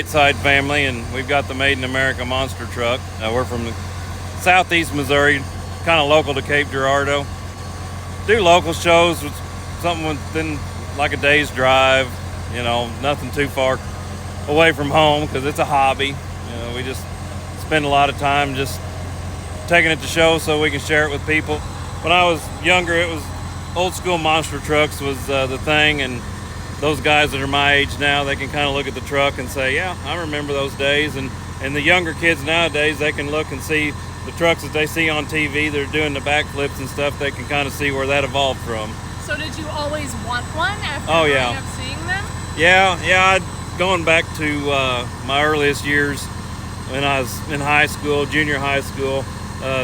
Whiteside family, and we've got the Maiden America monster truck. We're from southeast Missouri, kind of local to Cape Girardeau. Do local shows with something within like a day's drive, nothing too far away from home because it's a hobby. We just spend a lot of time just taking it to shows so we can share it with people. When I was younger, it was old school monster trucks was the thing, and those guys that are my age now, they can kind of look at the truck and say, yeah, I remember those days. And the younger kids nowadays, they can look and see the trucks that they see on TV, they're doing the backflips and stuff, they can kind of see where that evolved from. So did you always want one after growing up seeing them? Yeah, going back to my earliest years when I was in high school, junior high school,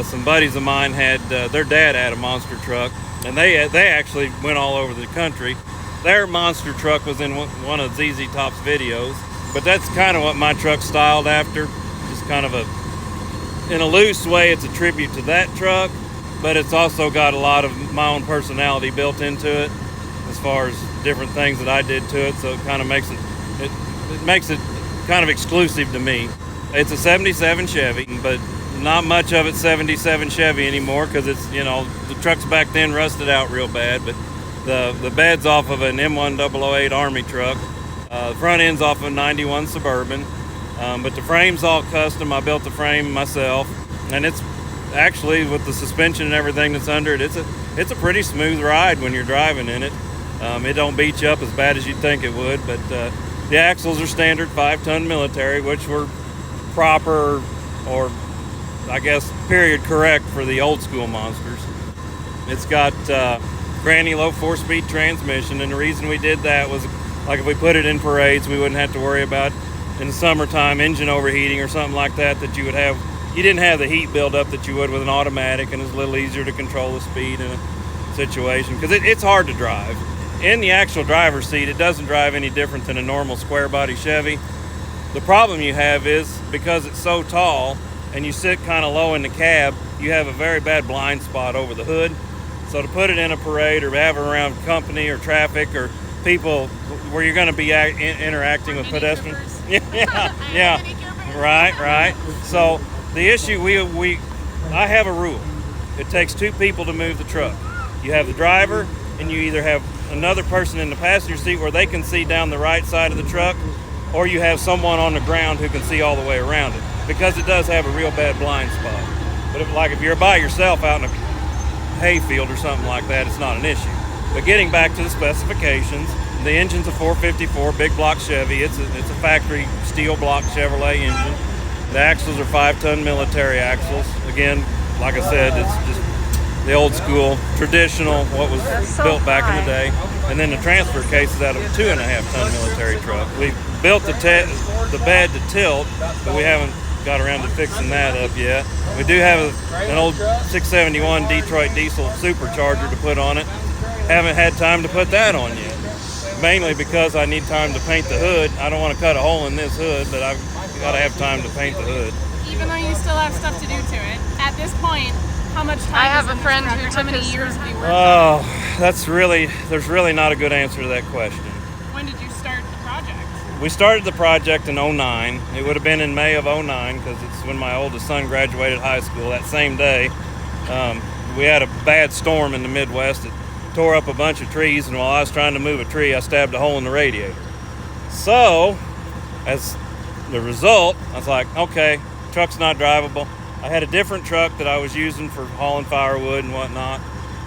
some buddies of mine had, their dad had a monster truck, and they actually went all over the country. Their monster truck was in one of ZZ Top's videos, but that's kind of what my truck's styled after, just kind of in a loose way, it's a tribute to that truck, but it's also got a lot of my own personality built into it as far as different things that I did to it, so it kind of makes it kind of exclusive to me. It's a 77 Chevy, but not much of it's 77 Chevy anymore because it's, the trucks back then rusted out real bad, but the bed's off of an M1008 Army truck. The front end's off of a 91 Suburban. But the frame's all custom. I built the frame myself, and it's actually, with the suspension and everything that's under it, it's a pretty smooth ride when you're driving in it. It don't beat you up as bad as you'd think it would, but the axles are standard 5-ton military, which were proper, or I guess period correct for the old school monsters. It's got granny low 4-speed transmission, and the reason we did that was, like, if we put it in parades, we wouldn't have to worry about in the summertime engine overheating or something like that you would have. You didn't have the heat buildup that you would with an automatic, and it's a little easier to control the speed in a situation because it's hard to drive. In the actual driver's seat, it doesn't drive any different than a normal square body Chevy. The problem you have is because it's so tall and you sit kind of low in the cab, you have a very bad blind spot over the hood. So to put it in a parade or have it around company or traffic or people where you're going to be interacting with pedestrians. Yeah, right. So the issue, I have a rule. It takes 2 people to move the truck. You have the driver, and you either have another person in the passenger seat where they can see down the right side of the truck, or you have someone on the ground who can see all the way around it, because it does have a real bad blind spot. But if you're by yourself out in a hayfield or something like that, it's not an issue. But getting back to the specifications, the engine's a 454 big block Chevy. It's a factory steel block Chevrolet engine. The axles are 5-ton military axles. Again, like I said, it's just the old school, traditional, what was built back in the day. And then the transfer case is out of a 2.5-ton military truck. We built the bed to tilt, but we haven't got around to fixing that up yet. We do have an old 671 Detroit diesel supercharger to put on it. Haven't had time to put that on yet. Mainly because I need time to paint the hood. I don't want to cut a hole in this hood, but I've got to have time to paint the hood. Even though you still have stuff to do to it, at this point, how much time? I have a friend who took how many years have you worked on it? There's really not a good answer to that question. When did you start the project? We started the project in 2009. It would have been in May of 2009 because it's when my oldest son graduated high school. That same day, we had a bad storm in the Midwest that tore up a bunch of trees, and while I was trying to move a tree, I stabbed a hole in the radiator. So, as the result, I was like, okay, truck's not drivable. I had a different truck that I was using for hauling firewood and whatnot,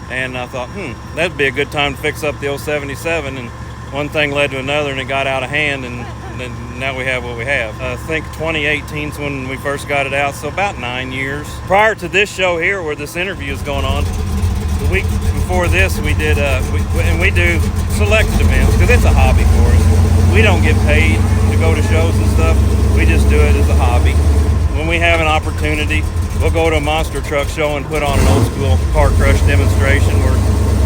and I thought, that'd be a good time to fix up the old 77, and one thing led to another, and it got out of hand, and then now we have what we have. I think 2018 is when we first got it out, so about 9 years. Prior to this show here, where this interview is going on, the week before this, we did, we do selected events because it's a hobby for us. We don't get paid to go to shows and stuff. We just do it as a hobby. When we have an opportunity, we'll go to a monster truck show and put on an old school car crush demonstration where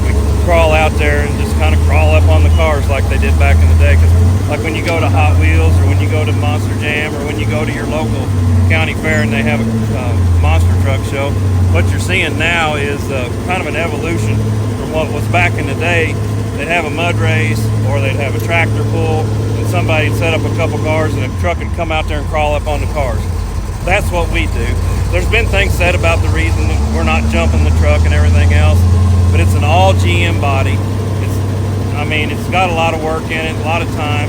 we crawl out there and just kind of crawl up on the cars like they did back in the day. Because like when you go to Hot Wheels or when you go to Monster Jam or when you go to your local county fair and they have a monster truck show, what you're seeing now is kind of an evolution from what was back in the day they'd have a mud race or they'd have a tractor pull, and somebody'd set up a couple cars and a truck would come out there and crawl up on the cars. That's what we do. There's been things said about the reason that we're not jumping the truck and everything else, but it's an all GM body. It's got a lot of work in it, a lot of time.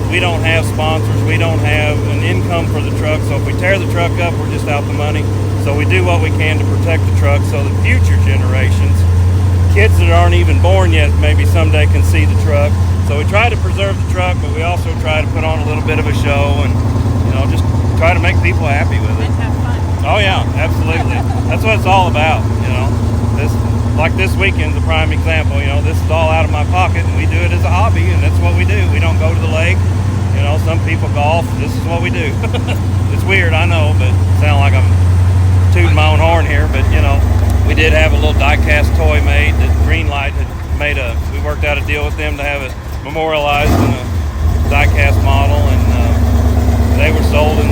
We don't have sponsors. We don't have an income for the truck. So if we tear the truck up, we're just out the money. So we do what we can to protect the truck so that future generations, kids that aren't even born yet, maybe someday can see the truck. So we try to preserve the truck, but we also try to put on a little bit of a show and, just try to make people happy with it. And have fun. Oh yeah, absolutely. That's what it's all about, This weekend's a prime example. This is all out of my pocket, and we do it as a hobby, and that's what we do. We don't go to the lake. Some people golf. This is what we do. It's weird, I know, but it sounds like I'm tooting my own horn here. But we did have a little die-cast toy made that Greenlight had made. We worked out a deal with them to have it memorialized in a die-cast model, and they were sold, and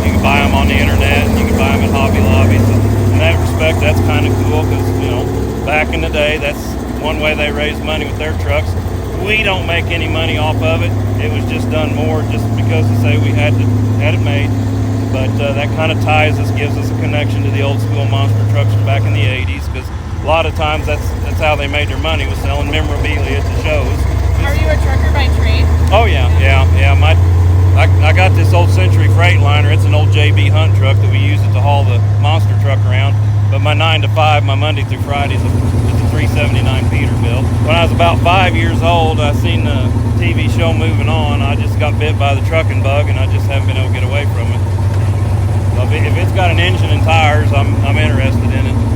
you can buy them on the internet, and you can buy them at Hobby Lobby. So in that respect, that's kind of cool because back in the day, that's one way they raised money with their trucks. We don't make any money off of it. It was just done more just because to say we had it made. But that kind of ties us, gives us a connection to the old school monster trucks from back in the 80s, because a lot of times that's how they made their money, was selling memorabilia at the shows. Are you a trucker by trade? Oh yeah. I got this old Century Freightliner. It's an old JB Hunt truck that we use it to haul the monster truck around. But my 9 to 5, my Monday through Friday is a 379 Peterbilt. When I was about 5 years old, I seen the TV show Moving On. I just got bit by the trucking bug, and I just haven't been able to get away from it. So if it's got an engine and tires, I'm interested in it.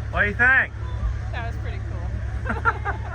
What do you think? That was pretty cool.